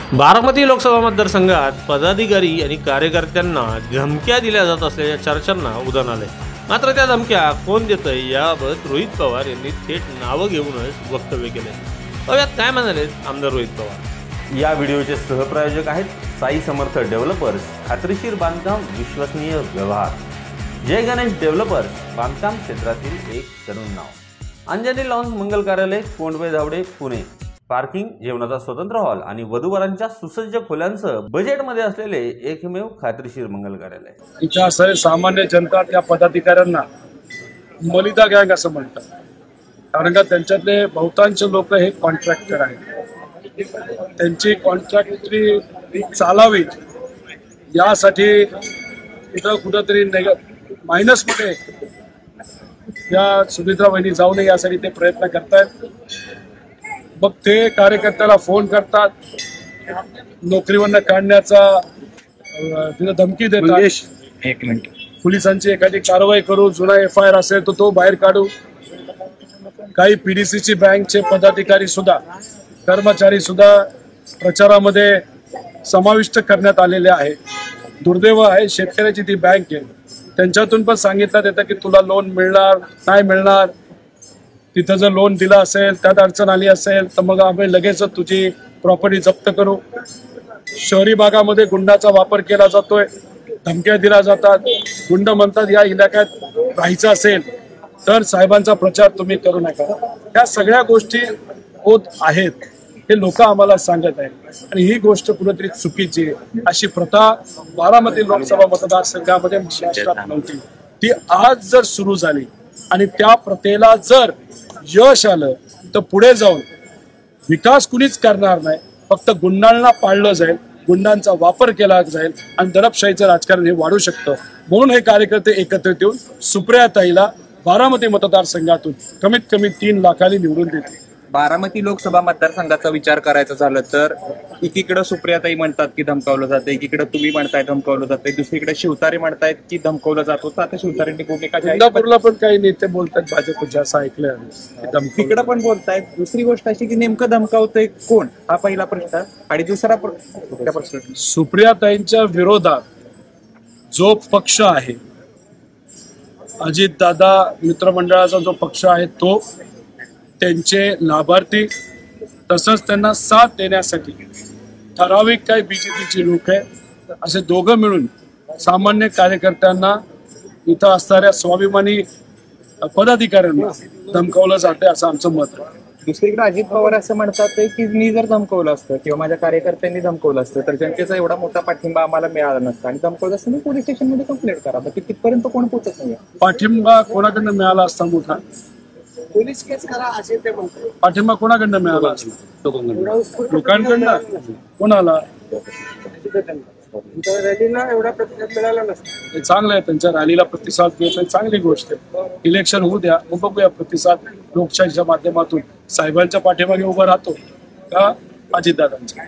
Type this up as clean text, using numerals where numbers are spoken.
बारामती लोकसभा मतदारसंघात पदाधिकारी आणि कार्यकर्त्यांना धमक्या दिल्या जात असल्याच्या चर्चांना उधाण आले। मात्र त्या धमक्या कोण देतंय याबाबत रोहित पवार यांनी थेट नावं घेऊनच वक्तव्य केले। यात काय म्हणाले आमदार रोहित पवार? या व्हिडिओचे सहप्रायोजक आहेत साई समर्थ डेव्हलपर्स, खात्रीशीर बांधकाम, विश्वसनीय व्यवहार। जय गणेश डेव्हलपर्स, बांधकाम क्षेत्रातील एक तरुण नाव। अंजनी लॉन्स मंगल कार्यालय, कोंडवे धावडे, पुणे। पार्किंग, जेवणाचा स्वतंत्र हॉल आणि वधूवरांच्या सुसज्ज खोल्यांसह बजेटमध्ये असलेले एकमेव खात्रीशीर मंगल कार्यालय। इथं सामान्य जनता त्या पदाधिकाऱ्यांना मलिदा गँग असं म्हणतात, कारण का त्यांच्यातले बहुतांश लोक हे कॉन्ट्रॅक्टर आहेत। त्यांची कॉन्ट्रॅक्टरी चालावी यासाठी इथं कुठंतरी मायनसमध्ये या सुमित्रा वहिनी जाऊ नये यासाठी ते प्रयत्न करतायत। मग ते कार्यकर्त्याला फोन करतात, नोकरीवरनं काढण्याचा तिथं धमकी देतात। एक मिनिट, पोलिसांची एखादी कारवाई करू, जुना FIR असेल तर तो बाहेर काढू। काही PDCची बँकचे पदाधिकारी सुद्धा, कर्मचारी सुद्धा प्रचारामध्ये समाविष्ट करण्यात आलेले आहे। दुर्दैव आहे, शेतकऱ्याची ती बँक आहे, त्यांच्यातून पण सांगितलं येतं की तुला लोन मिळणार नाही मिळणार। तिथं जर लोन दिलं असेल, त्यात अडचण आली असेल तर मग आम्ही लगेच तुझी प्रॉपर्टी जप्त करू। शहरी भागामध्ये गुंडाचा वापर केला जातोय, धमक्या दिल्या जातात। गुंड म्हणतात या इलाक्यात राहायचं असेल तर साहेबांचा प्रचार तुम्ही करू नका। ह्या सगळ्या गोष्टी होत आहेत, हे लोक आम्हाला सांगत आहेत आणि ही गोष्ट कुठेतरी चुकीची आहे। अशी प्रथा बारामती लोकसभा मतदारसंघामध्ये महाराष्ट्रात नव्हती, ती आज जर सुरू झाली आणि त्या प्रथेला जर यश आलं तर पुढे जाऊन विकास कुणीच करणार नाही, फक्त गुंडांना पाळलं जाईल, गुंडांचा वापर केला जाईल आणि दडपशाहीचं राजकारण हे वाढू शकतं। म्हणून हे कार्यकर्ते एकत्रित येऊन सुप्रियाताईला बारामती मतदारसंघातून कमीत कमी 3 लाखांनी निवडून देतील। बारामती लोकसभा मतदारसंघाचा विचार करायचा झालं तर एकीकडे सुप्रियाताई म्हणतात की धमकावलं जातं, एकीकडे तुम्ही म्हणताय धमकावलं जातंय, दुसरीकडे शिवतारे म्हणतायत की धमकावलं जात होतं। आता शिवतारेंनी भूमिका इंदापूरला पण काही नेते बोलतात भाजपच्या, असं ऐकलंय, तिकडे पण बोलतायत। दुसरी गोष्ट अशी की नेमकं धमकावतंय कोण, हा पहिला प्रश्न। आणि दुसरा प्रश्न, सुप्रियाताईंच्या विरोधात जो पक्ष आहे, अजितदादा मित्रमंडळाचा जो पक्ष आहे, तो त्यांचे लाभार्थी तसंच त्यांना साथ देण्यासाठी ठराविक काही BJPची लोक आहे, असे दोघं मिळून सामान्य कार्यकर्त्यांना, इथं असणाऱ्या स्वाभिमानी पदाधिकाऱ्यांना धमकावलं जाते, असं आमचं मत आहे। दुसरीकडे अजित पवार असं म्हणतात की मी जर धमकवलं असतं किंवा माझ्या कार्यकर्त्यांनी धमकवलं असतं तर जनतेचा एवढा मोठा पाठिंबा आम्हाला मिळाला नसता आणि धमकवलं असतं मी पोलीस स्टेशनमध्ये कंप्लेंट करा। तिथपर्यंत कोण पोहोचत नाही। पाठिंबा कोणाकडनं मिळाला असता मोठा? पोलीस केस करा असे ते म्हणतात। पाठिंबा कोणाकडनं मिळाला असता? लोकांकडनं। कोणाला? रॅलीला एवढा प्रतिसाद मिळाला नसता। हे चांगलं आहे, त्यांच्या रॅलीला प्रतिसाद मिळतोय, चांगली गोष्ट आहे। इलेक्शन होऊ द्या, मग बघूया प्रतिसाद लोकशाहीच्या माध्यमातून साहेबांच्या पाठीमागे उभं राहतो का अजितदादांच्या।